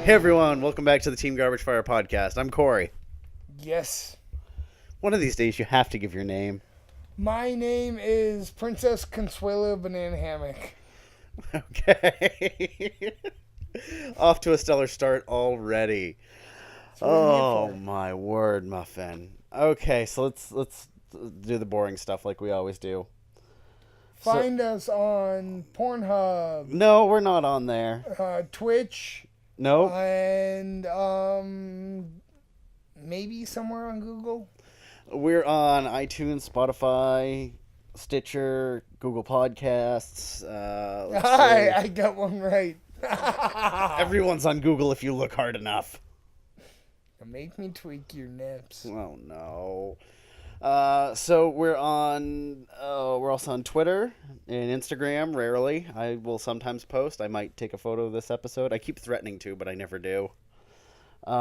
Hey everyone, welcome back to the Team Garbage Fire podcast. I'm Corey. Yes. One of these days you have to give your name. My name is Princess Consuelo Banana Hammock. Okay. Off to a stellar start already. That's what I'm Oh here for. my word, Muffin. Okay, so let's do the boring stuff like we always do. Find us on Pornhub, No, we're not on there. Twitch, Nope. and maybe somewhere on Google. We're on iTunes, Spotify, Stitcher, Google Podcasts. Let's see. I got one right. Everyone's on Google if you look hard enough. Make me tweak your nips. Oh no. So we're on. We're also on Twitter and Instagram. Rarely, I will sometimes post. I might take a photo of this episode. I keep threatening to, but I never do. We're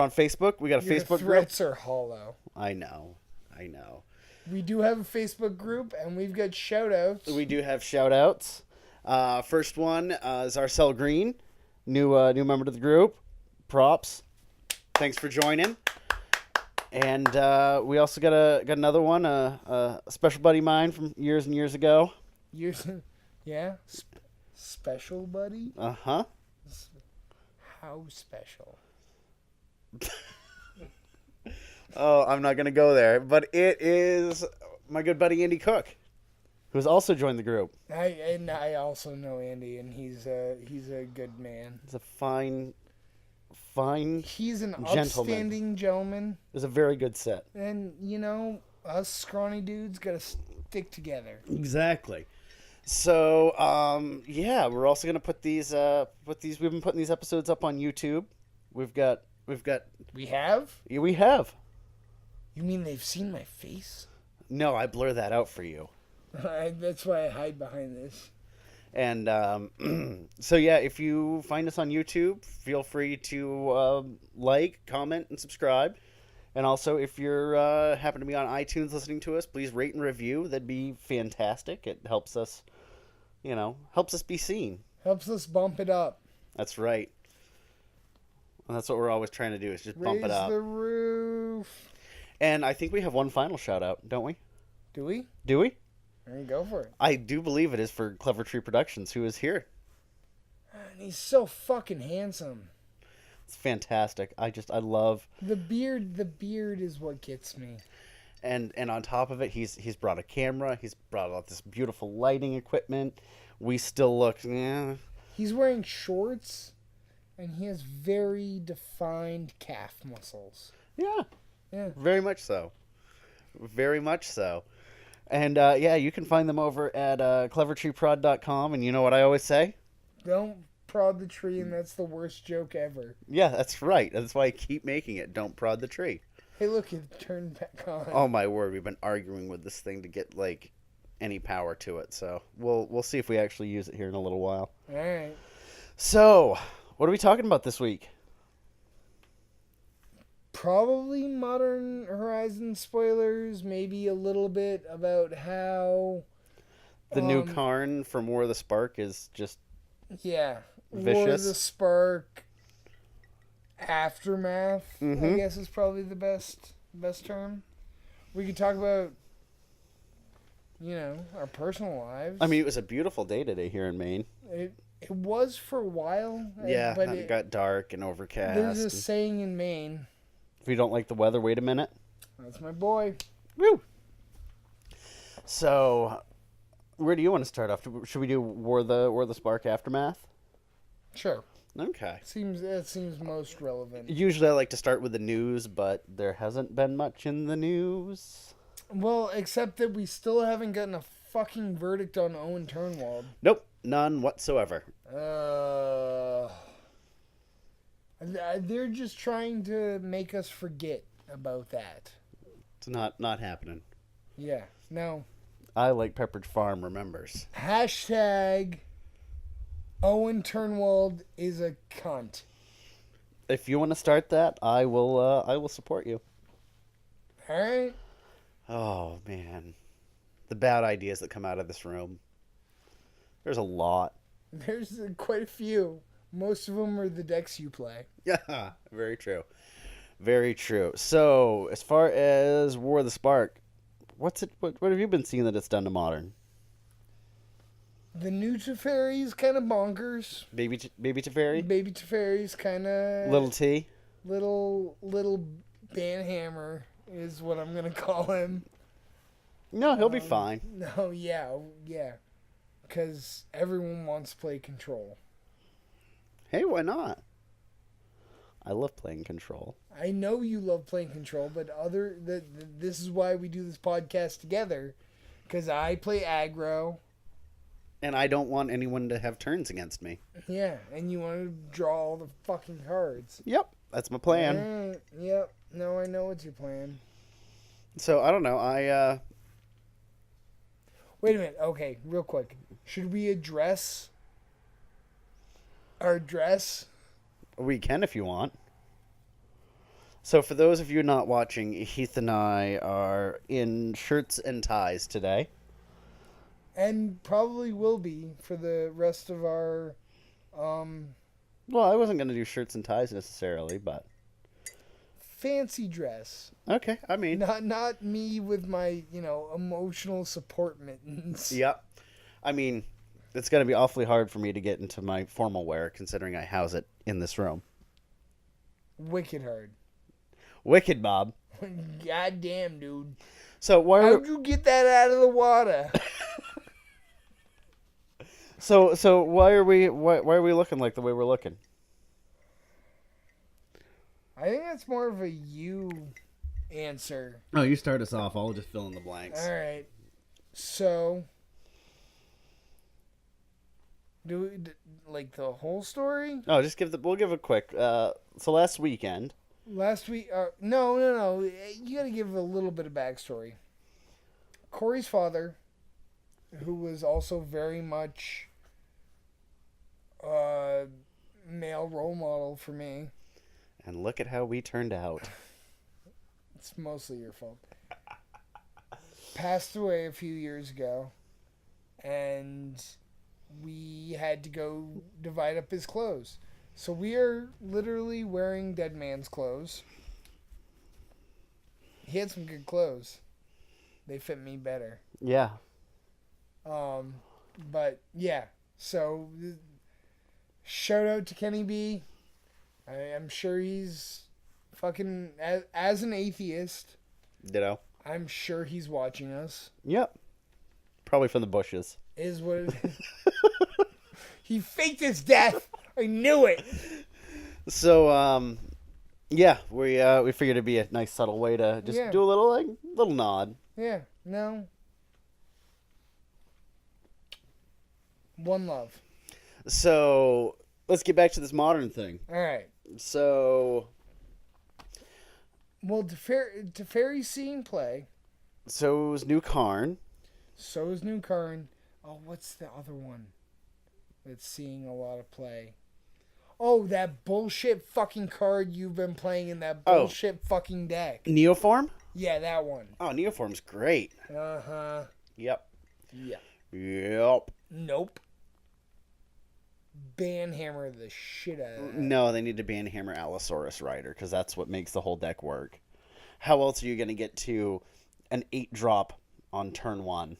on Facebook. We got a Your Facebook threats are hollow. group. I know. We do have a Facebook group, and we've got shout-outs. We do have shout outs. First one is Arcel Green, new member to the group. Props. Thanks for joining. And we also got another one, a special buddy of mine from years and years ago. Yeah? Special, buddy? Uh-huh. How special? Oh, I'm not going to go there. But it is my good buddy Andy Cook, who has also joined the group. I also know Andy, and he's a good man. He's a fine He's an gentleman. upstanding gentleman, It's a very good set. and us scrawny dudes gotta stick together. Exactly. So, yeah, we're also going to put these, we've been putting these episodes up on YouTube. We've got, We have? yeah, we have. You mean they've seen my face? No, I blur that out for you. That's why I hide behind this. And so, yeah, if you find us on YouTube, feel free to like, comment, and subscribe. And also, if you're happen to be on iTunes listening to us, please rate and review. That'd be fantastic. It helps us, helps us be seen. Helps us bump it up. That's right. And that's what we're always trying to do is just bump it Raise up. the roof. And I think we have one final shout out, don't we? Do we? Do we? There you go for it. I do believe it is for Clever Tree Productions, who is here. And he's so fucking handsome. It's fantastic. I love. The beard is what gets me. And on top of it, he's brought a camera. He's brought out this beautiful lighting equipment. We still look. Yeah. He's wearing shorts, and he has very defined calf muscles. Yeah. Yeah. Very much so. Very much so. And yeah, you can find them over at clevertreeprod.com. And you know what I always say? Don't prod the tree, and that's the worst joke ever. Yeah, that's right. That's why I keep making it. Don't prod the tree. Hey, look, it turned back on. Oh my word, we've been arguing with this thing to get like any power to it. So we'll see if we actually use it here in a little while. All right. So, what are we talking about this week? Probably Modern Horizon spoilers, maybe a little bit about how... The new Karn from War of the Spark is just Yeah. vicious. War of the Spark Aftermath, I Mhm. guess is probably the best term. We could talk about, our personal lives. I mean, it was a beautiful day today here in Maine. It was for a while. Yeah, but it got dark and overcast. there's a and saying in Maine. if you don't like the weather, wait a minute. That's my boy. Woo! So, where do you want to start off? Should we do War of the Spark Aftermath? Sure. Okay. That seems most relevant. Usually I like to start with the news, but there hasn't been much in the news. Well, except that we still haven't gotten a fucking verdict on Owen Turnwald. Nope, none whatsoever. They're just trying to make us forget about that. It's not happening. Yeah. No. I like Pepperidge Farm remembers. Hashtag Owen Turnwald is a cunt. If you want to start that, I will support you. All right. Oh man, the bad ideas that come out of this room. There's a lot. There's quite a few. Most of them are the decks you play. Yeah, very true. Very true. So, as far as War of the Spark, what have you been seeing that it's done to Modern? The new Teferi's kind of bonkers. Baby Teferi? Baby Teferi's kind of Little T? little Banhammer is what I'm gonna call him. No, he'll be fine. No, yeah, because everyone wants to play Control. Hey, why not? I love playing Control. I know you love playing Control, but this is why we do this podcast together, because I play aggro. And I don't want anyone to have turns against me. Yeah, and you want to draw all the fucking cards. Yep, that's my plan. Yep. No, I know what's your plan. So, I don't know. Wait a minute. Okay, real quick. Should we address our dress? We can if you want. So, for those of you not watching, Heath and I are in shirts and ties today. And probably will be for the rest of our... Well, I wasn't going to do shirts and ties necessarily, but... fancy dress. Okay, I mean... Not me with my, emotional support mittens. Yep. I mean, it's going to be awfully hard for me to get into my formal wear, considering I house it in this room. Wicked hard. Wicked, Bob. God damn, dude. So how'd you get that out of the water? So why are we looking like the way we're looking? I think that's more of a you answer. Oh, you start us off. I'll just fill in the blanks. All right. So, do we like the whole story? Oh, we'll give a quick. So last weekend. Last week, no. You got to give a little bit of backstory. Corey's father, who was also very much a male role model for me. And look at how we turned out. It's mostly your fault. Passed away a few years ago, and we had to go divide up his clothes. So we are literally wearing dead man's clothes. He had some good clothes. They fit me better. Yeah. But yeah. So shout out to Kenny B. I'm sure he's fucking as an atheist. Ditto. I'm sure he's watching us. Yep. Probably from the bushes. Is what it is. He faked his death. I knew it. So, yeah, we figured it'd be a nice subtle way to just do a little nod. Yeah, no. One love. So, let's get back to this modern thing. All right. So, well, Teferi's seeing play. So is New Karn. So is New Karn. Oh, what's the other one that's seeing a lot of play? Oh, that bullshit fucking card you've been playing in that bullshit fucking deck. Neoform? Yeah, that one. Oh, Neoform's great. Uh-huh. Yep. Yeah. Yep. Nope. Banhammer the shit out of that. No, they need to Banhammer Allosaurus Rider, because that's what makes the whole deck work. How else are you going to get to an 8-drop on turn 1?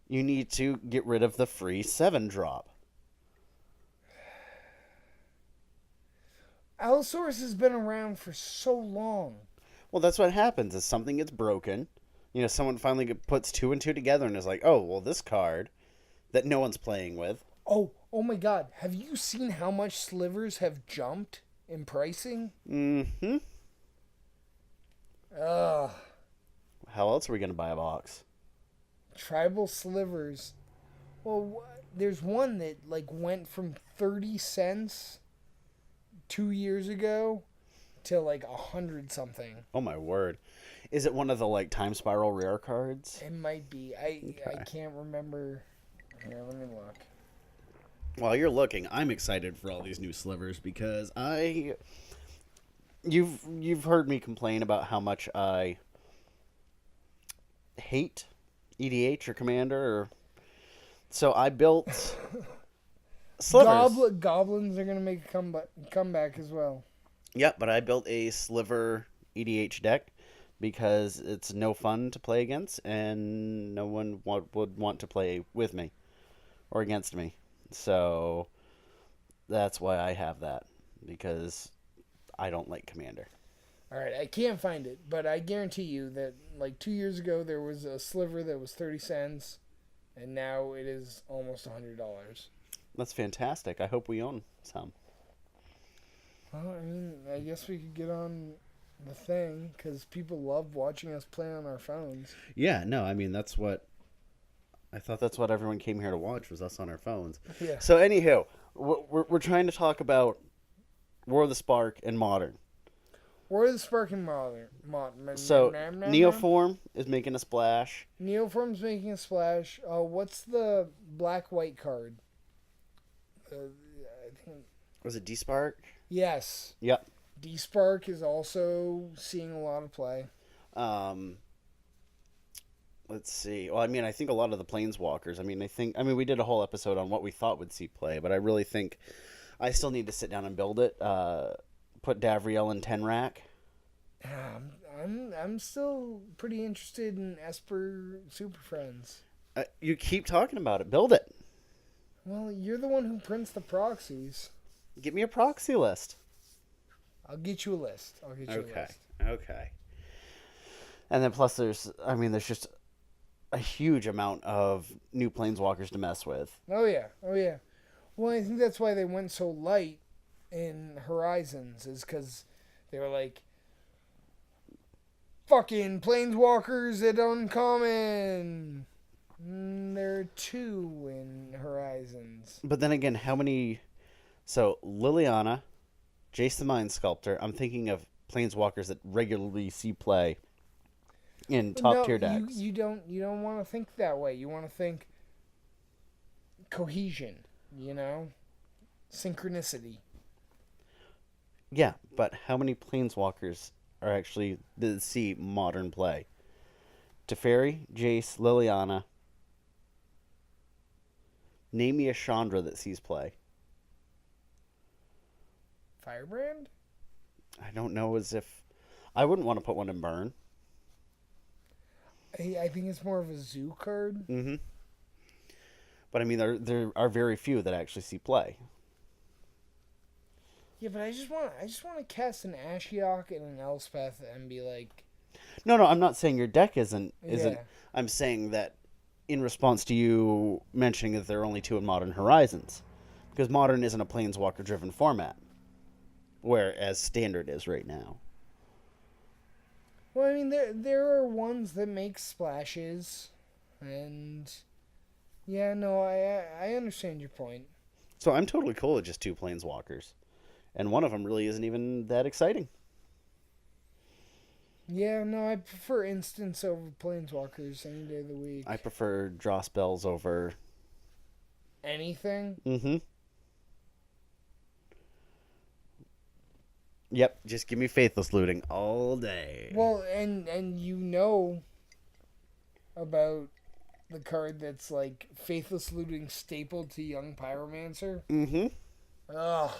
You need to get rid of the free 7-drop. Allosaurus has been around for so long. Well, that's what happens, is something gets broken. Someone finally puts 2 and 2 together and is like, oh, well, this card that no one's playing with. Oh my God. Have you seen how much slivers have jumped in pricing? Mm-hmm. Ugh. How else are we going to buy a box? Tribal slivers. Well, there's one that went from 30 cents 2 years ago to 100 something. Oh my word. Is it one of the time spiral rare cards? It might be. I can't remember. Here, let me look. While you're looking, I'm excited for all these new slivers because you've heard me complain about how much I hate EDH or Commander. So I built Slivers. Goblins are gonna make a comeback as well. Yep, but I built a Sliver EDH deck because it's no fun to play against, and no one would want to play with me or against me. So that's why I have that, because I don't like Commander. All right, I can't find it, but I guarantee you that like 2 years ago there was a Sliver that was 30 cents, and now it is almost $100. That's fantastic. I hope we own some. Well, I mean, I guess we could get on the thing because people love watching us play on our phones. Yeah, no, I mean, that's what... I thought that's what everyone came here to watch, was us on our phones. Yeah. So, anywho, we're trying to talk about War of the Spark and Modern. War of the Spark and Modern. So, Neoform is making a splash. Neoform's making a splash. What's the black-white card? I think... Was it D-Spark? Yes. Yep. D-Spark is also seeing a lot of play. Let's see. Well, I mean, I think a lot of the Planeswalkers. We did a whole episode on what we thought would see play, but I really think I still need to sit down and build it. Put Davriel in 10 rack. I'm still pretty interested in Esper Super Friends. You keep talking about it. Build it. Well, you're the one who prints the proxies. Get me a proxy list. I'll get you a list. Okay. And then plus there's just a huge amount of new Planeswalkers to mess with. Oh yeah. Well, I think that's why they went so light in Horizons, is because they were like, fucking Planeswalkers at Uncommon. There are 2 in Horizons. But then again, how many... So, Liliana, Jace the Mind Sculptor, I'm thinking of Planeswalkers that regularly see play in top tier decks. You don't want to think that way. You want to think cohesion, synchronicity. Yeah, but how many Planeswalkers are actually that see modern play? Teferi, Jace, Liliana. Name me a Chandra that sees play. Firebrand? I don't know, as if... I wouldn't want to put one in Burn. I think it's more of a zoo card. Mm-hmm. But I mean, there are very few that actually see play. Yeah, but I just want to cast an Ashiok and an Elspeth and be like... No, I'm not saying your deck isn't. Yeah. I'm saying that in response to you mentioning that there are only 2 in Modern Horizons. Because Modern isn't a Planeswalker-driven format. Whereas Standard is right now. Well, I mean, there are ones that make splashes, and yeah, no, I understand your point. So I'm totally cool with just 2 Planeswalkers, and one of them really isn't even that exciting. Yeah, no, I prefer Instance over Planeswalkers any day of the week. I prefer draw spells over anything. Mm-hmm. Yep, just give me Faithless Looting all day. Well, and about the card that's like Faithless Looting stapled to Young Pyromancer. Mm-hmm. Ugh,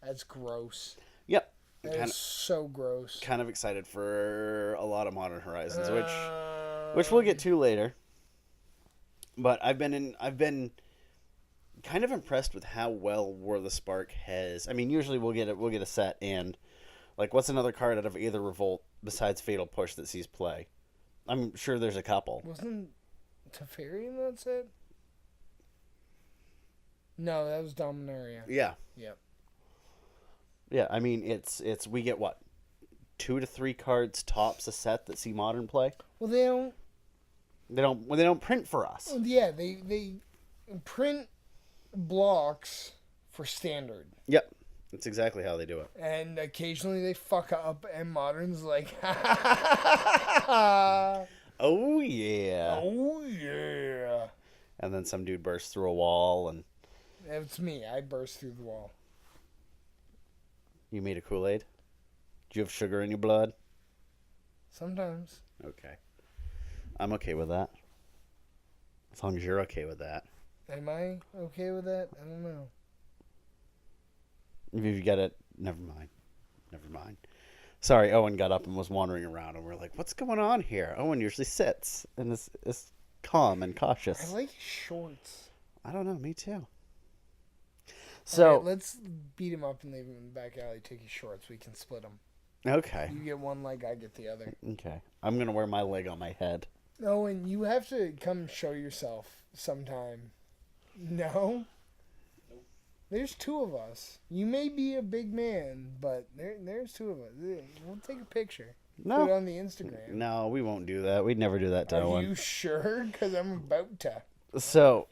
that's gross. Yep. That is so gross. Kind of excited for a lot of Modern Horizons, which we'll get to later. But I've been kind of impressed with how well War of the Spark has. I mean, usually we'll get a set, and like, what's another card out of either Revolt besides Fatal Push that sees play? I'm sure there's a couple. Wasn't Teferi in that set? No, that was Dominaria. Yeah. Yep. Yeah, I mean, it's we get what, 2 to 3 cards tops a set that see Modern play. Well, they don't print for us. Yeah, they print blocks for Standard. Yep, that's exactly how they do it. And occasionally they fuck up, and Modern's like, oh yeah, oh yeah. And then some dude bursts through a wall, and it's me. I burst through the wall. You made a Kool-Aid? Do you have sugar in your blood? Sometimes. Okay. I'm okay with that. As long as you're okay with that. Am I okay with that? I don't know. If you get it, never mind. Never mind. Sorry, Owen got up and was wandering around, and we're like, what's going on here? Owen usually sits and is calm and I cautious. like shorts. I don't know, me too. So So, let's beat him up and leave him in the back alley. Take his shorts. We can split them. okay. You get one leg, I get the other. Okay. I'm going to wear my leg on my head. No, and you have to come show yourself sometime. No? There's two of us. You may be a big man, but there's two of us. We'll take a picture. Put it No. on the Instagram. No, we won't do that. We'd never do that to Are Owen. you sure? Because I'm about to. So,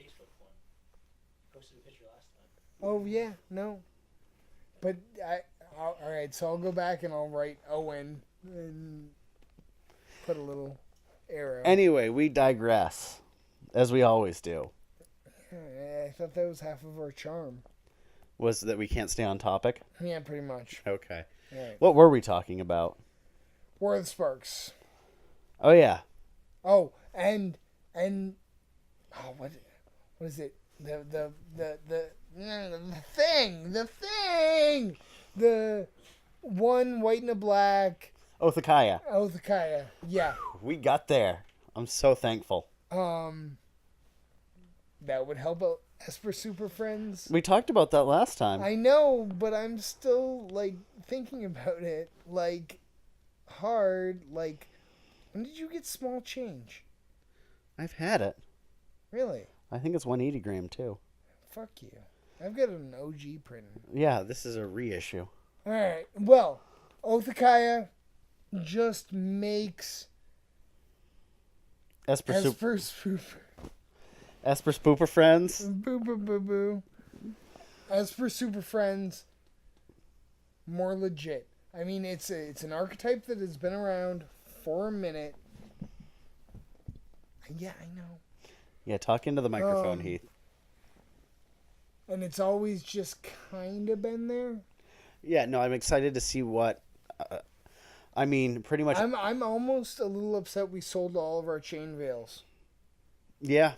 Oh, yeah. No. But all right, so I'll go back and I'll write Owen and put a little arrow. anyway, we digress, as we always do. I thought that was half of our charm. Was that we can't stay on topic? Yeah, pretty much. Okay. All right. What were we talking about? War of the Sparks. Oh, yeah. Oh, and oh, what is it? The thing, the one white and a black. Othakaya. Othakaya. Yeah. We got there. I'm so thankful. That would help out Esper Super Friends. We talked about that last time. I know, but I'm still like thinking about it like hard. Like, when did you get small change? I've had it. Really? I think it's 180 gram too. Fuck you. I've got an OG printer. Yeah, this is a reissue. All right. Well, Othakaya just makes Esper Esper Super. Spooper Friends. Boo boo boo boo. Esper Super Friends more legit. I mean, it's an archetype that has been around for a minute. Yeah, I know. Yeah, talk into the microphone, Heath. And it's always just kind of been there. Yeah, no, I'm excited to see what. I mean, pretty much. I'm almost a little upset we sold all of our chain veils. Yeah,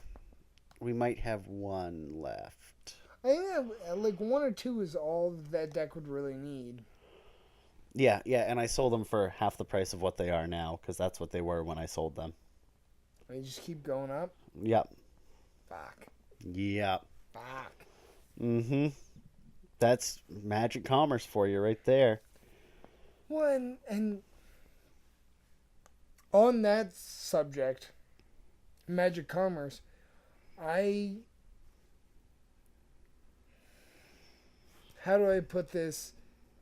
we might have one left. I think that, like 1 or 2 is all that deck would really need. Yeah, and I sold them for half the price of what they are now, because that's what they were when I sold them. They just keep going up. Yep. Fuck. Yep. Fuck. Mm-hmm. That's magic commerce for you right there. Well, and on that subject, magic commerce, how do I put this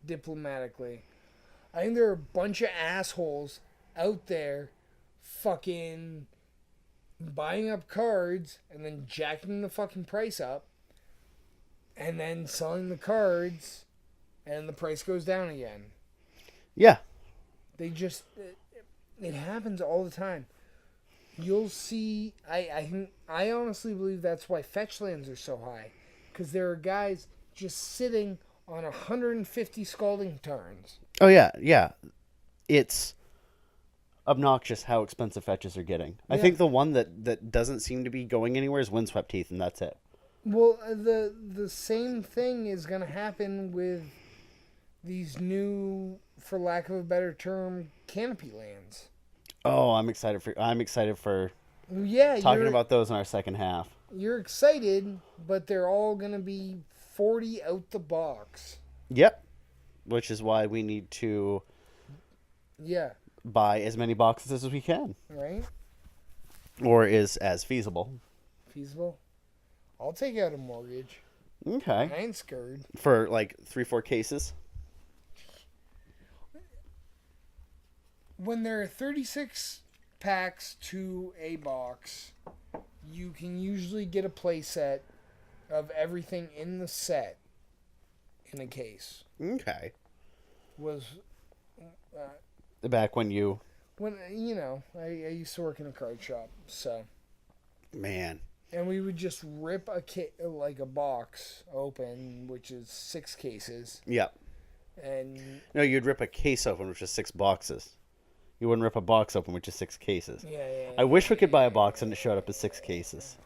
diplomatically? I think there are a bunch of assholes out there fucking buying up cards and then jacking the fucking price up and then selling the cards and the price goes down again. Yeah. They just it happens all the time. You'll see I honestly believe that's why fetch lands are so high, because there are guys just sitting on 150 Scalding Tarns. Oh, yeah. It's obnoxious how expensive fetches are getting. I Yeah. think the one that doesn't seem to be going anywhere is Windswept Heath, and that's it. Well, the same thing is going to happen with these new, for lack of a better term, canopy lands. Oh, I'm excited for Yeah, talking about those in our second half. You're excited, but they're all going to be 40 out the box. Yep. Which is why we need to Yeah, buy as many boxes as we can. right? Or is as feasible. Feasible. I'll take out a mortgage. Okay. I ain't scared. For like 3-4 cases. When there are 36 packs to a box, you can usually get a play set of everything in the set in a case. Okay. Was Back when you... when I used to work in a card shop, so Man. and we would just rip a box open, which is 6 cases, Yep. and No, you'd rip a case open, which is 6 boxes. You wouldn't rip a box open, which is 6 cases. yeah. I wish we could buy a box and it showed up as 6 cases.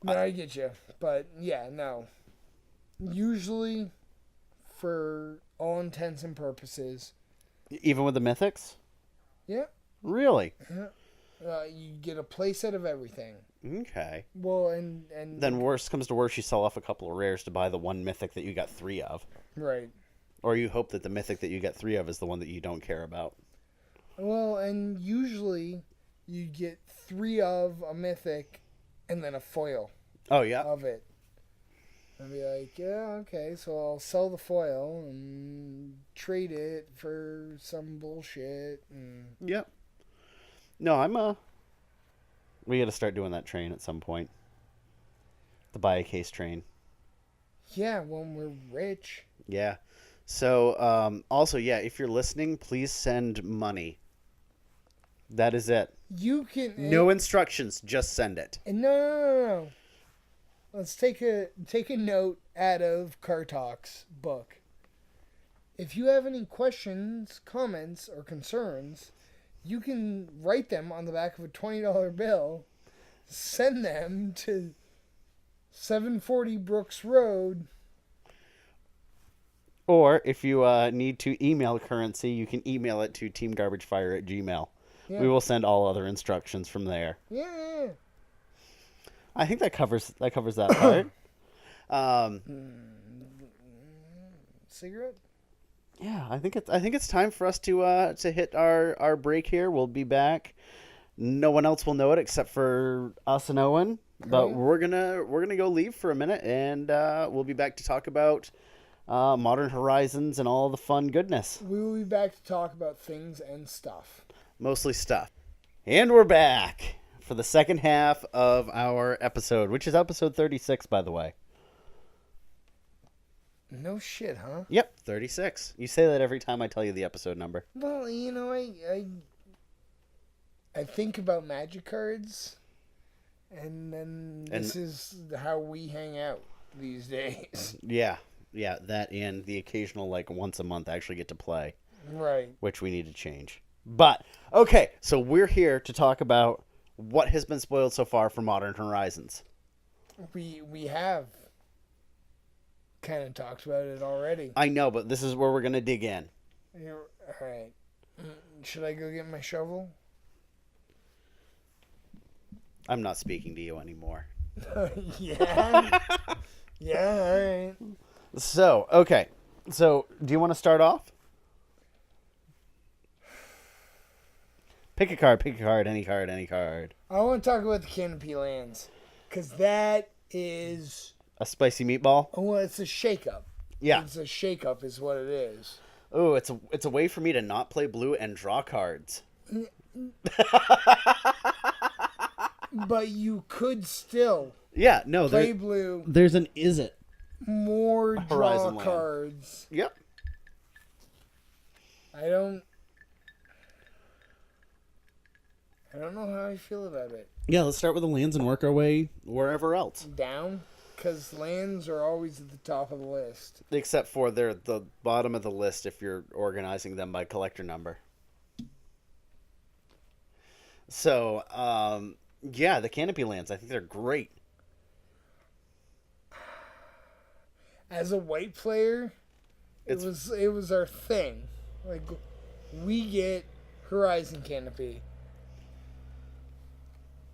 No, I get you, but yeah, no. Usually, for all intents and purposes. Even with the mythics? Yeah. Really? You get a playset of everything. Okay. Well, and Then worst comes to worst, you sell off a couple of rares to buy the one mythic that you got 3 of. right. Or you hope that the mythic that you get 3 of is the one that you don't care about. Well, and usually you get 3 of a mythic, and then a foil Oh, yeah? of it. I'd be like, yeah, okay, so I'll sell the foil and trade it for some bullshit. And Yep. No, we gotta start doing that train at some point. The buy a case train. yeah, when we're rich. Yeah. So, also, yeah, if you're listening, please send money. That is it. You can No instructions, just send it. no. Let's take a note out of Kartok's book. If you have any questions, comments, or concerns, you can write them on the back of a $20 bill, send them to 740 Brooks Road. Or if you need to email currency, you can email it to teamgarbagefire@gmail.com. Yeah. We will send all other instructions from there. Yeah. I think that covers that part. Cigarette? Yeah, I think it's time for us to hit our break here. We'll be back. No one else will know it except for us and Owen. But Okay. we're gonna go leave for a minute, and we'll be back to talk about Modern Horizons and all the fun goodness. We will be back to talk about things and stuff. Mostly stuff. And we're back for the second half of our episode, which is episode 36, by the way. No shit, huh? Yep, 36. You say that every time I tell you the episode number. Well, you know, I think about magic cards, and then this is how we hang out these days. Yeah, that and the occasional, like, once a month actually get to play, Right. which we need to change. But, okay, so we're here to talk about what has been spoiled so far for Modern Horizons. We have kind of talked about it already. I know, but this is where we're going to dig in. All right. Should I go get my shovel? I'm not speaking to you anymore. Yeah. Yeah, all right. So, okay. So, do you want to start off? Pick a card, any card. I want to talk about the Canopy Lands, because that is, A spicy meatball? well, it's a shakeup. Yeah. It's a shakeup is what it is. Oh, it's a way for me to not play blue and draw cards. But you could still Yeah, no, play blue, there's an is it. more draw Horizon Land. cards. Yep. I don't know how I feel about it. Yeah, let's start with the lands and work our way wherever else. Down, because lands are always at the top of the list. Except for they're the bottom of the list if you're organizing them by collector number. So, yeah, the Canopy lands, I think they're great. As a white player, it It's- was our thing. Like, we get Horizon Canopy.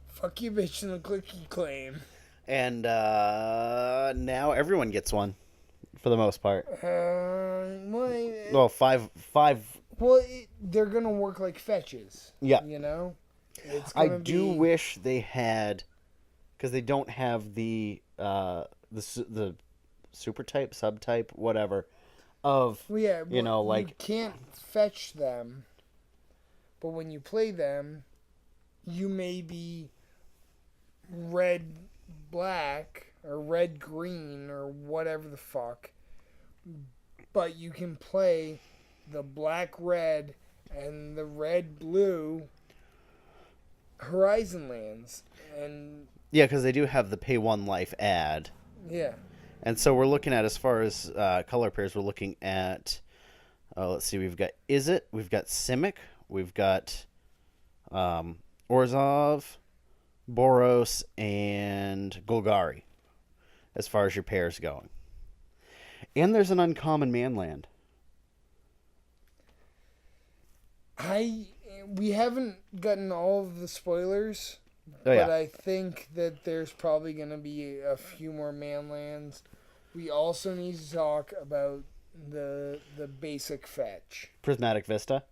Fuck you, bitch, and the clicky claim. And now everyone gets one, for the most part. Well, five. They're gonna work like fetches. Yeah. You know? It's I gonna do be- wish they had, because they don't have the super type, subtype, whatever, of Well, yeah, you know, like you can't fetch them, but when you play them, you may be red black or red green or whatever the fuck, but you can play the black red and the red blue Horizon lands, and yeah, because they do have the pay one life ad. yeah. And so we're looking at, as far as color pairs, we're looking at, let's see, we've got Izzet, we've got Simic, we've got Orzhov, Boros, and Golgari, as far as your pairs going. And there's an uncommon manland. We haven't gotten all of the spoilers, Oh, yeah. but I think that there's probably going to be a few more manlands. We also need to talk about the basic fetch. Prismatic Vista,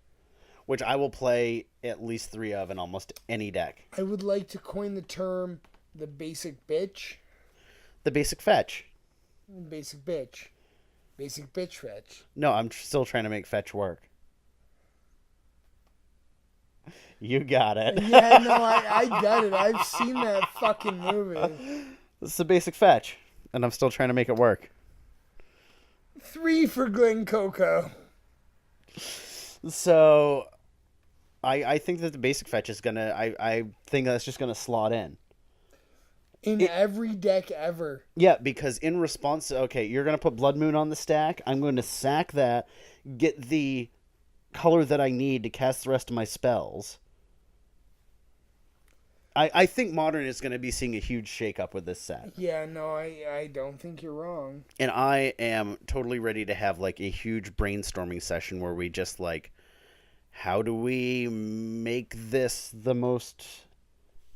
which I will play at least 3 of in almost any deck. I would like to coin the term the basic bitch. The basic fetch. Basic bitch. Basic bitch fetch. No, I'm still trying to make fetch work. You got it. Yeah, no, I got it. I've seen that fucking movie. This is the basic fetch, and I'm still trying to make it work. 3 for Glen Coco. So, I think that the basic fetch is gonna. I think that's just gonna slot in. In every deck ever. Yeah, because in response to, okay, you're going to put Blood Moon on the stack. I'm going to sack that, get the color that I need to cast the rest of my spells. I think Modern is going to be seeing a huge shakeup with this set. Yeah, no, I don't think you're wrong. And I am totally ready to have, like, a huge brainstorming session where we just, like, how do we make this the most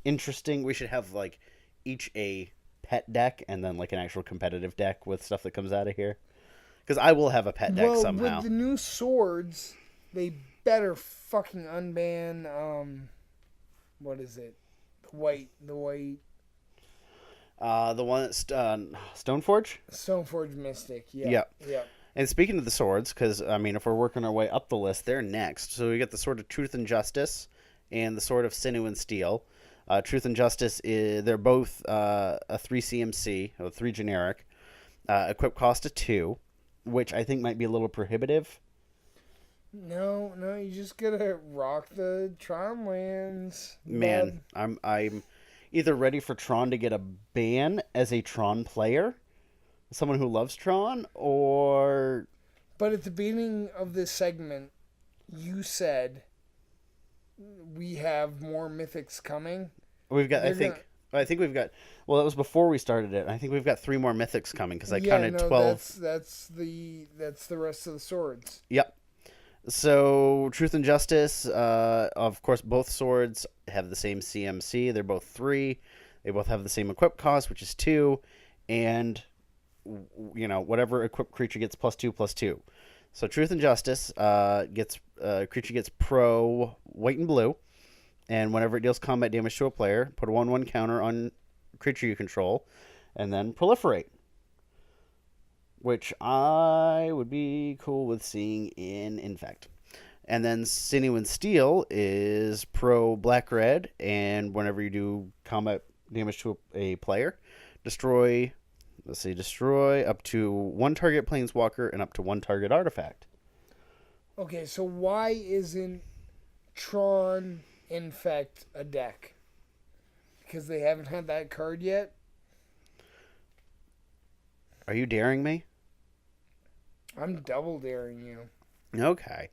interesting? We should have, like, each a pet deck and then like an actual competitive deck with stuff that comes out of here, because I will have a pet deck somehow. With the new swords, they better fucking unban what is it, the white the one that's Stoneforge Mystic. Yeah. And speaking of the swords, because I mean, if we're working our way up the list, they're next. So we get the Sword of Truth and Justice and the Sword of Sinew and Steel. Truth and Justice, they're both a 3 CMC, or 3 generic. Equip cost of 2, which I think might be a little prohibitive. No, you just gotta rock the Tron lands. Man, I'm either ready for Tron to get a ban as a Tron player, someone who loves Tron, or... But at the beginning of this segment, you said... we have more mythics coming. We've got, I think we've got. Well, that was before we started it. I think we've got 3 more mythics coming because I counted 12. That's the rest of the swords. Yep. So Truth and Justice. Of course, both swords have the same CMC. They're both 3. They both have the same equip cost, which is 2, and whatever equipped creature gets +2/+2. So Truth and Justice creature gets pro white and blue, and whenever it deals combat damage to a player, put a 1/1 counter on creature you control, and then proliferate. Which I would be cool with seeing in Infect. And then Sinew and Steel is pro black-red, and whenever you do combat damage to a player, destroy up to 1 target planeswalker and up to 1 target artifact. Okay, so why isn't Tron Infect a deck? Because they haven't had that card yet? Are you daring me? I'm double daring you. Okay.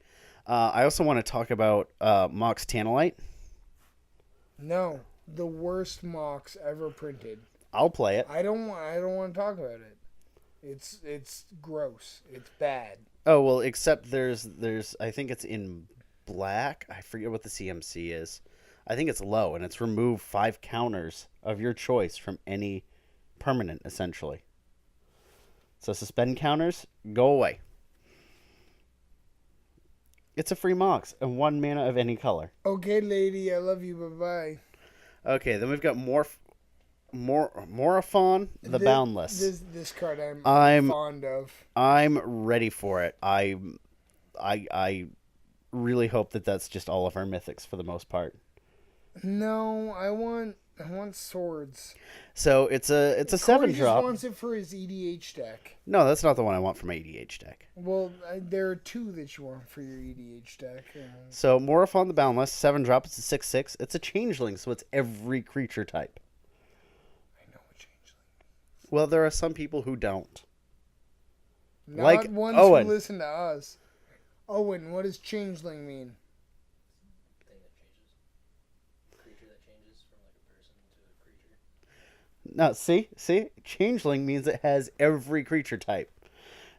I also want to talk about Mox Tanalite. No, the worst Mox ever printed. I'll play it. I don't want to talk about it. It's gross. It's bad. Oh, well, except there's I think it's in black. I forget what the CMC is. I think it's low, and it's remove 5 counters of your choice from any permanent, essentially. So suspend counters, go away. It's a free Mox and 1 mana of any color. Okay, lady, I love you. Bye-bye. Okay, then we've got Morophon the Boundless. This card I'm fond of. I'm ready for it. I really hope that that's just all of our mythics for the most part. No, I want swords. So it's a 7-drop. Just wants it for his EDH deck. No, that's not the one I want for my EDH deck. Well, there are 2 that you want for your EDH deck. So Morophon the Boundless, 7-drop. It's a 6/6. It's a changeling, so it's every creature type. Well, there are some people who don't. Not like ones Owen. who listen to us. Owen, what does changeling mean? Thing that changes. Creature that changes from like a person to a creature. No, see? Changeling means it has every creature type.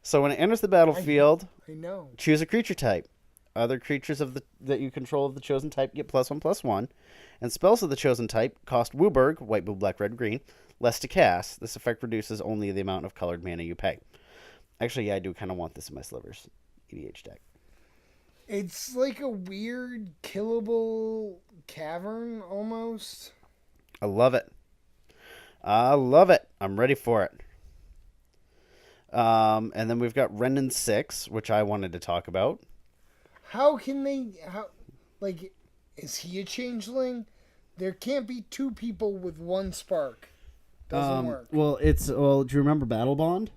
So when it enters the battlefield, I know. choose a creature type. Other creatures that you control of the chosen type get +1/+1, and spells of the chosen type cost Wooburg, white, blue, black, red, green, less to cast. This effect reduces only the amount of colored mana you pay. Actually, yeah, I do kind of want this in my Slivers EDH deck. It's like a weird killable cavern almost. I love it. I love it. I'm ready for it. And then we've got Renin 6, which I wanted to talk about. How can they? How, like, is he a changeling? There can't be two people with one spark. Doesn't work. Well, do you remember Battle Bond?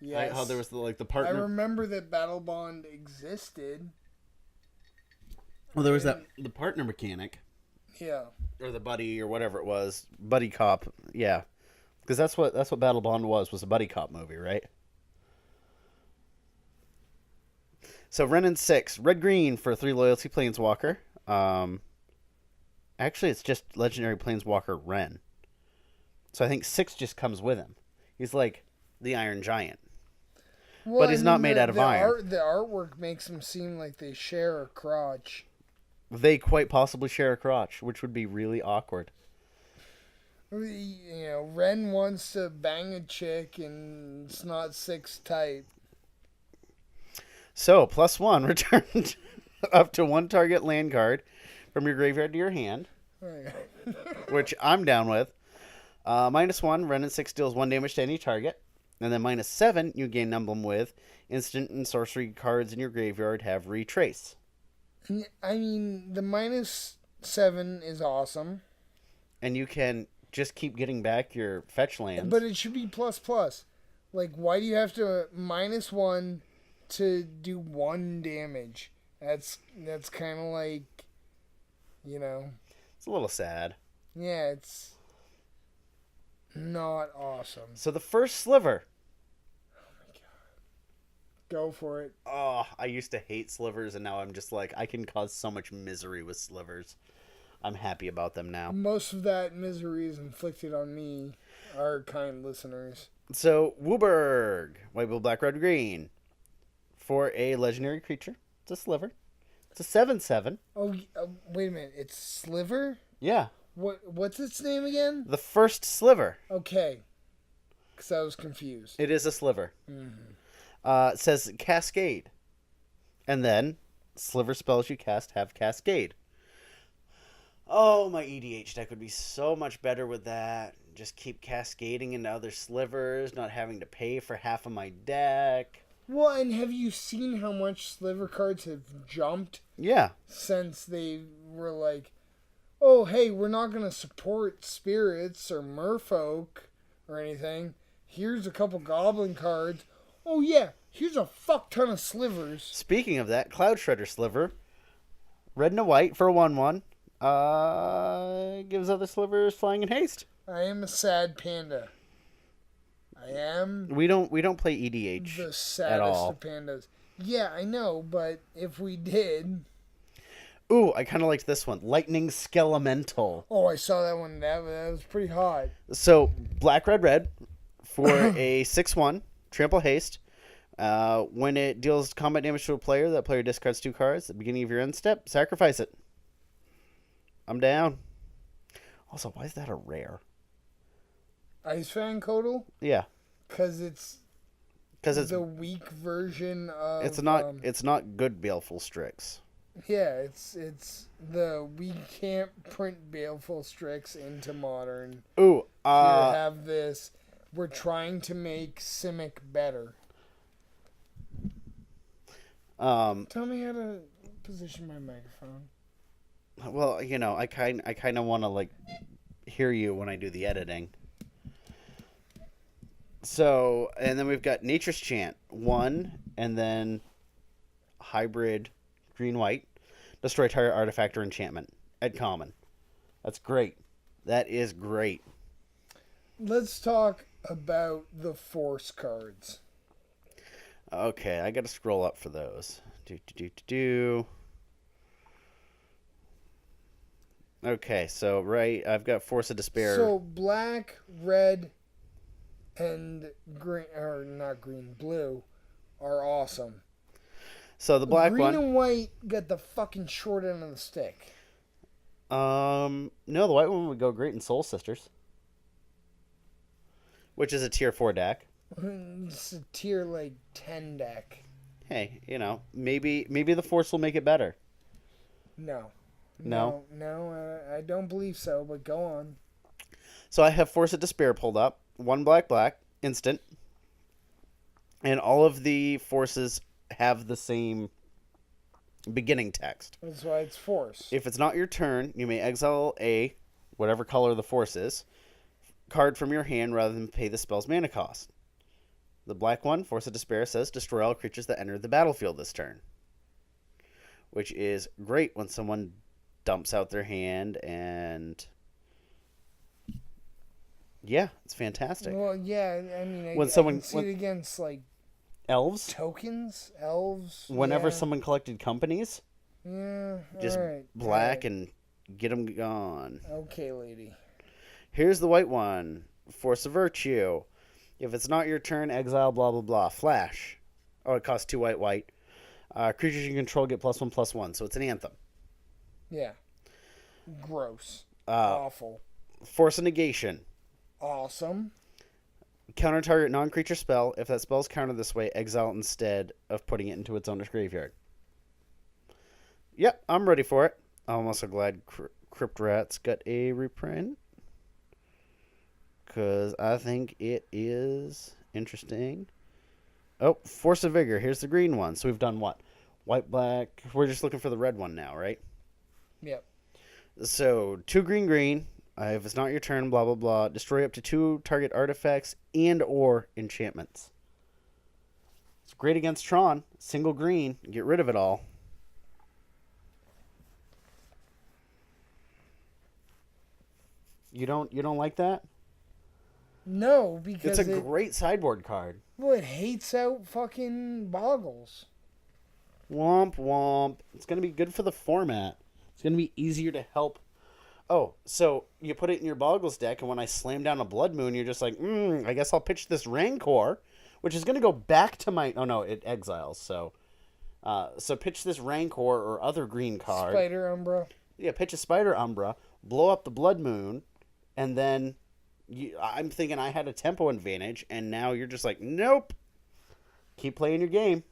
Yes. How there was the I partner. remember that Battle Bond existed. Well, there was the partner mechanic, Yeah. or the buddy, or whatever it was, buddy cop. Yeah, because that's what Battle Bond was a buddy cop movie, right? So Renin 6, red green for 3 loyalty planeswalker. Actually, it's just legendary planeswalker Ren. So I think 6 just comes with him. He's like the Iron Giant. Well, But he's and not then made out of iron. The artwork makes them seem like they share a crotch. They quite possibly share a crotch, which would be really awkward. You know, Ren wants to bang a chick and it's not 6 type. So, +1, return up to 1 target land card from your graveyard to your hand, which I'm down with. -1, Renin 6 deals 1 damage to any target. And then -7, you gain emblem with instant and sorcery cards in your graveyard have retrace. I mean, the -7 is awesome. And you can just keep getting back your fetch lands. But it should be ++. Like, why do you have to -1 to do 1 damage? That's kind of like, you know. It's a little sad. Yeah, it's not awesome. So the first sliver. Go for it. Oh, I used to hate slivers, and now I'm just like, I can cause so much misery with slivers. I'm happy about them now. Most of that misery is inflicted on me, our kind listeners. So, Wooburg, white, blue, black, red, green. For a legendary creature. It's a sliver. It's a 7/7. Oh, wait a minute. It's Sliver? Yeah. What's its name again? The first sliver. Okay. Because I was confused. It is a sliver. Mm-hmm. It says Cascade. And then, sliver spells you cast have Cascade. Oh, my EDH deck would be so much better with that. Just keep cascading into other slivers, not having to pay for half of my deck. Well, and have you seen how much Sliver cards have jumped Yeah. since they were like, oh, hey, we're not going to support spirits or merfolk or anything. Here's a couple goblin cards. Oh, yeah, here's a fuck ton of slivers. Speaking of that, Cloud Shredder Sliver. Red and a white for a 1/1. Gives other slivers flying and haste. I am a sad panda. I am We don't play EDH the at saddest all. of pandas. Yeah, I know, but if we did... Ooh, I kind of liked this one. Lightning Skelemental. Oh, I saw that one. That was pretty hot. So, black, red, red for a 6/1, trample haste. When it deals combat damage to a player, that player discards 2 cards at the beginning of your end step. Sacrifice it. I'm down. Also, why is that a rare? Ice Fan Codal? Yeah, Because it's because the weak version of... it's not good Baleful Strix. Yeah, it's the we can't print Baleful Strix into Modern. Ooh, Here, have this. We're trying to make Simic better. Tell me how to position my microphone. Well, you know, I kind of want to like hear you when I do the editing. So, and then we've got Nature's Chant 1, and then hybrid green-white. Destroy target artifact or enchantment at common. That's great. That is great. Let's talk about the Force cards. Okay, I got to scroll up for those. Okay, so right, I've got Force of Despair. So black, red, and green, or not green, blue, are awesome. So the black green one. and white got the fucking short end of the stick. No, the white one would go great in Soul Sisters, which is a tier 4 deck. It's a tier like 10 deck. Hey, maybe the Force will make it better. No. No? No, I don't believe so, but go on. So I have Force of Despair pulled up. 1 black, instant. And all of the forces have the same beginning text. That's why it's force. If it's not your turn, you may exile a, whatever color the force is, card from your hand rather than pay the spell's mana cost. The black one, Force of Despair, says destroy all creatures that enter the battlefield this turn. Which is great when someone dumps out their hand and... Yeah, it's fantastic. Well, yeah, I mean, When I someone- can see it against, like, Elves, tokens, elves. whenever yeah. someone collected companies, Yeah, just alright, black alright. and get them gone. Okay, lady. Here's the white one, Force of Virtue. If it's not your turn, exile blah blah blah. Flash. Oh, it costs 2 white. Creatures you control get +1/+1, so it's an anthem. Yeah. Gross. Uh, Awful. Force of Negation. Awesome. Counter target non-creature spell. If that spell's countered this way, exile it instead of putting it into its owner's graveyard. Yep, I'm ready for it. I'm also glad Crypt Rats got a reprint, because I think it is interesting. Oh, Force of Vigor. Here's the green one. So we've done what? White, black. We're just looking for the red one now, right? Yep. So 2 green. If it's not your turn, blah, blah, blah. Destroy up to 2 target artifacts and or enchantments. It's great against Tron. Single green. Get rid of it all. You don't like that? No, because It's a great sideboard card. well, it hates out fucking boggles. Womp womp. It's going to be good for the format. It's going to be easier to help. Oh, so you put it in your Boggles deck, and when I slam down a Blood Moon, you're just like, I guess I'll pitch this Rancor, which is going to go back to my... Oh, no, it exiles, so... So pitch this Rancor or other green card. Spider Umbra. Yeah, pitch a Spider Umbra, blow up the Blood Moon, and then I'm thinking I had a tempo advantage, and now you're just like, nope. Keep playing your game.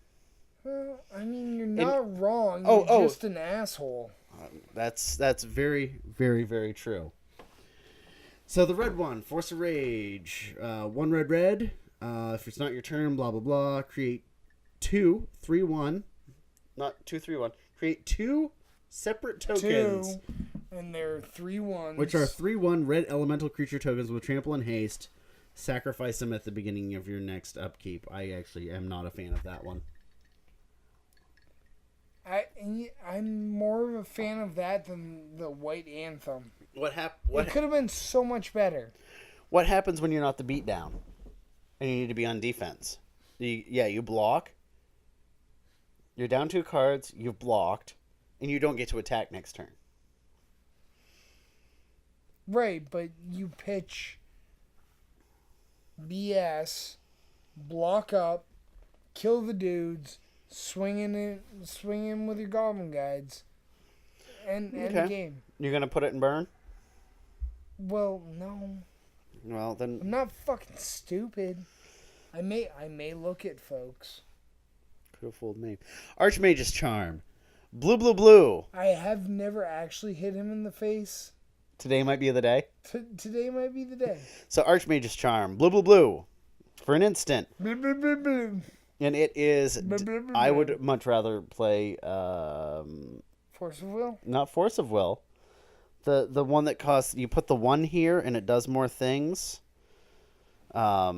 Well, I mean, you're not wrong. Oh, You're just an asshole. That's very, very, very true. So the red one, Force of Rage. 1 red. If it's not your turn, blah, blah, blah. Create 2 3/1. Not 2 3/1. Create 2 separate tokens. 2, and they're 3/1s. Which are 3/1 red elemental creature tokens with trample and haste. Sacrifice them at the beginning of your next upkeep. I actually am not a fan of that one. I'm more of a fan of that than the White Anthem. What It could have been so much better. What happens when you're not the beatdown and you need to be on defense? You block. You're down 2 cards, you've blocked, and you don't get to attack next turn. Right, but you pitch BS, block up, kill the dudes, swing in with your Goblin Guides, and end the game. You're going to put it in burn? Well, no. Well, then... I'm not fucking stupid. I may look at folks. Could have fooled me. Archmage's Charm. Blue. I have never actually hit him in the face. Today might be the day. Today might be the day. So Archmage's Charm. Blue. For an instant. Blah, blah, blah, blah. And it is... Blah, blah, blah, I blah. would much rather play... Force of Will? not Force of Will. The one that costs... You put the 1 here, and it does more things. My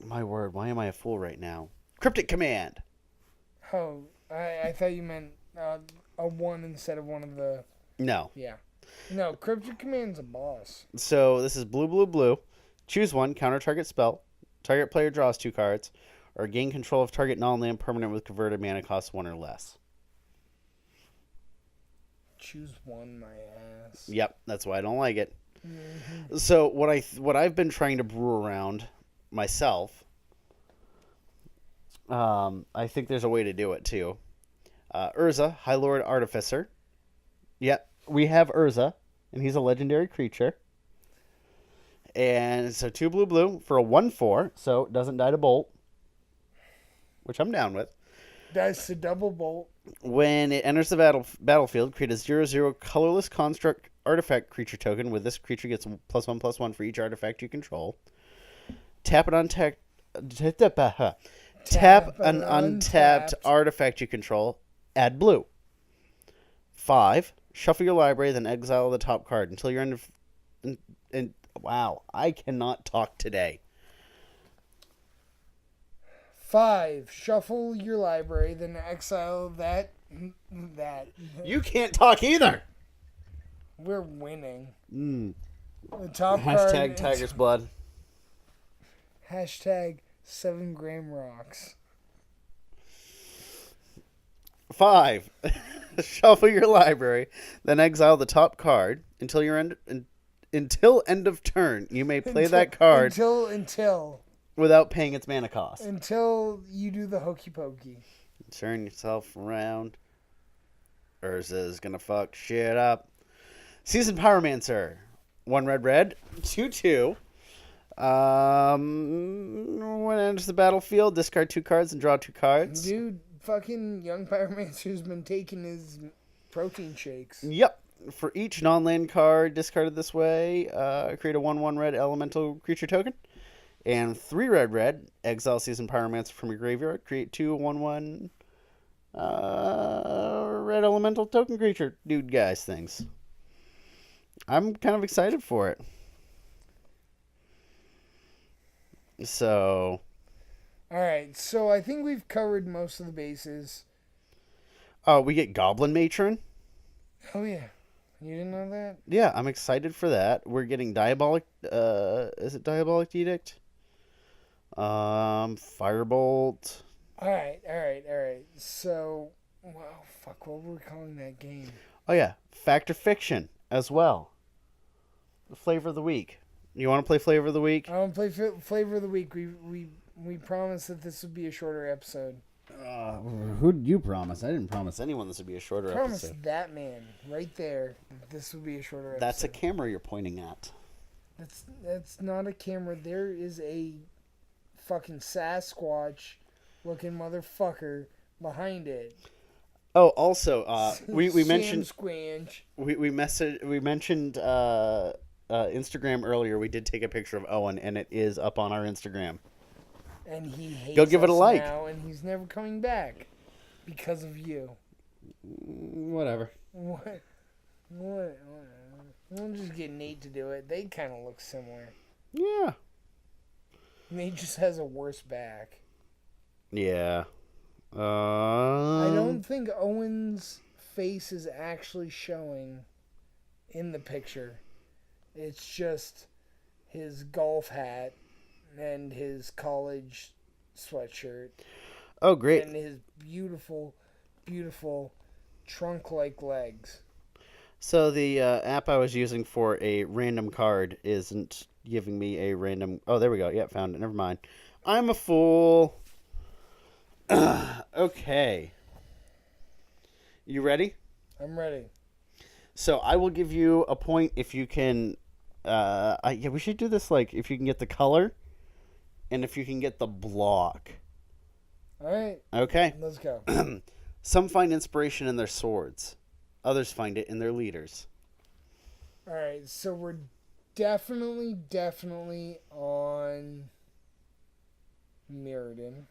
word, why am I a fool right now? Cryptic Command. Oh, I thought you meant a 1 instead of one of the... No. Yeah. No, Cryptic Command's a boss. So this is blue. Choose 1, counter target spell. Target player draws 2 cards. Or gain control of target non-land permanent with converted mana cost 1 or less. Choose 1, my ass. Yep, that's why I don't like it. Mm-hmm. So what I've been trying to brew around myself. I think there's a way to do it too. Urza, High Lord Artificer. Yep, we have Urza, and he's a legendary creature. And so 2 blue for a 1/4, so it doesn't die to bolt, which I'm down with. That's the double bolt. When it enters the battlefield, create a 0/0 colorless construct artifact creature token. With this creature gets +1/+1 for each artifact you control. Tap an untapped artifact you control. Add blue. 5. Shuffle your library, then exile the top card until your end of. And wow, I cannot talk today. 5. Shuffle your library, then exile that. You can't talk either. We're winning. Mm. The top card. Hashtag Tiger's Blood. Hashtag 7 gram rocks. 5. Shuffle your library, then exile the top card until your until end of turn. You may play that card until without paying its mana cost. Until you do the hokey pokey. Turn yourself around. Urza is gonna fuck shit up. Seasoned Pyromancer. 1 red, 2/2. When it enters the battlefield, discard 2 cards and draw 2 cards. Dude, fucking young Pyromancer's been taking his protein shakes. Yep. For each non-land card discarded this way, create a 1/1 red elemental creature token. And 3 red, exile Seasoned Pyromancer from your graveyard. Create 2 1/1 red elemental token creature dude guys things. I'm kind of excited for it. So. Alright, so I think we've covered most of the bases. Oh, we get Goblin Matron. Oh, yeah. You didn't know that? Yeah, I'm excited for that. We're getting Diabolic. Is it Diabolic Edict? Firebolt. Alright. So, wow, fuck, what were we calling that game? Oh, yeah. Fact or Fiction as well. The Flavor of the Week. You want to play Flavor of the Week? I want to play Flavor of the Week. We promised that this would be a shorter episode. Who did you promise? I didn't promise anyone this would be a shorter Promise episode. that man right there. This would be a shorter episode. That's a camera you're pointing at. That's not a camera. There is a fucking Sasquatch looking motherfucker behind it. Oh, also, we Sam mentioned Squanch. we mentioned Instagram earlier. We did take a picture of Owen, and it is up on our Instagram. And he hates Go give it a us like. now, and he's never coming back because of you. Whatever. What? We'll just get Nate to do it. They kind of look similar. Yeah. Nate just has a worse back. Yeah. I don't think Owen's face is actually showing in the picture. It's just his golf hat and his college sweatshirt. Oh, great. And his beautiful, beautiful trunk-like legs. So the app I was using for a random card isn't giving me a random... Oh, there we go. Yeah, found it. Never mind. I'm a fool. Okay. You ready? I'm ready. So I will give you a point if you can... yeah, we should do this like if you can get the color and if you can get the block. All right. Okay. Let's go. Some find inspiration in their swords. Others find it in their leaders. All right. So we're definitely on Mirrodin.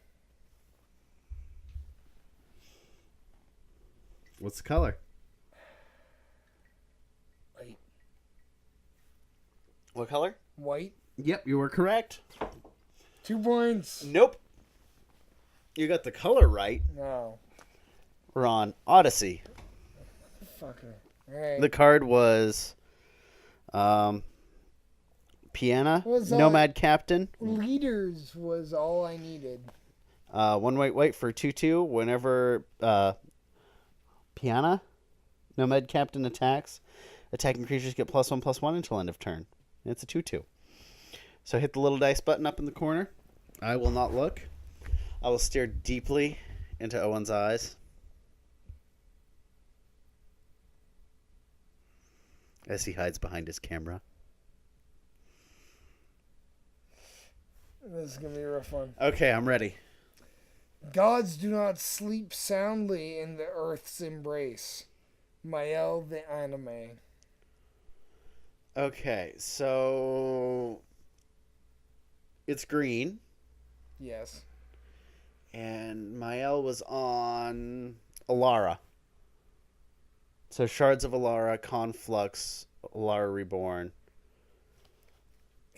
What's the color? White. What color? White. Yep, you were correct. 2 points. Nope. You got the color right. No. We're on Odyssey. Fucker. All right. The card was Piana, Was, Nomad Captain. Leaders was all I needed. 1 white for 2/2. Whenever Piana, Nomad Captain attacks, attacking creatures get +1/+1 until end of turn. It's a 2/2. So hit the little dice button up in the corner. I will not look. I will stare deeply into Owen's eyes. As he hides behind his camera. This is going to be a rough one. Okay, I'm ready. Gods do not sleep soundly in the earth's embrace. Mael the anime. Okay, so it's green, Yes. and Mael was on Alara. So Shards of Alara, Conflux, Alara Reborn.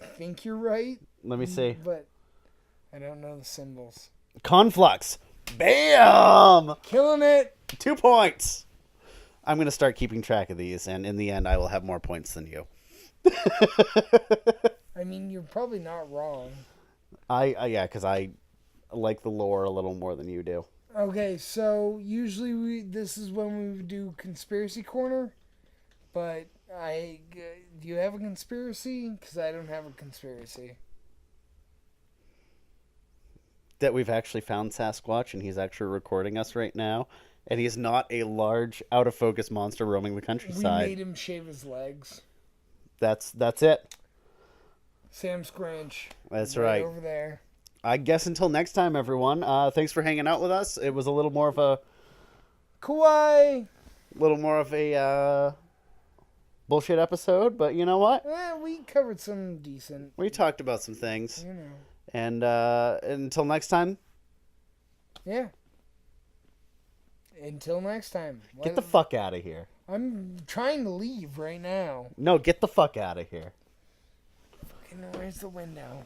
I think you're right, Let me see. but I don't know the symbols. Conflux. Bam! Killing it! 2 points. I'm going to start keeping track of these, and in the end, I will have more points than you. I mean, you're probably not wrong. Yeah, because I like the lore a little more than you do. Okay, so usually this is when we do Conspiracy Corner, but do you have a conspiracy? Because I don't have a conspiracy. That we've actually found Sasquatch, and he's actually recording us right now, and he's not a large, out-of-focus monster roaming the We countryside. made him shave his legs. That's it. Sam Scrunch. That's right. Over there. I guess until next time, everyone. Thanks for hanging out with us. It was a little more of a Kauai! bullshit episode, but you know what? We covered some decent, We talked about some things, you know. and until next time, Yeah. Until next time. get the fuck out of here. I'm trying to leave right now. No, get the fuck out of here. Fucking where's the window?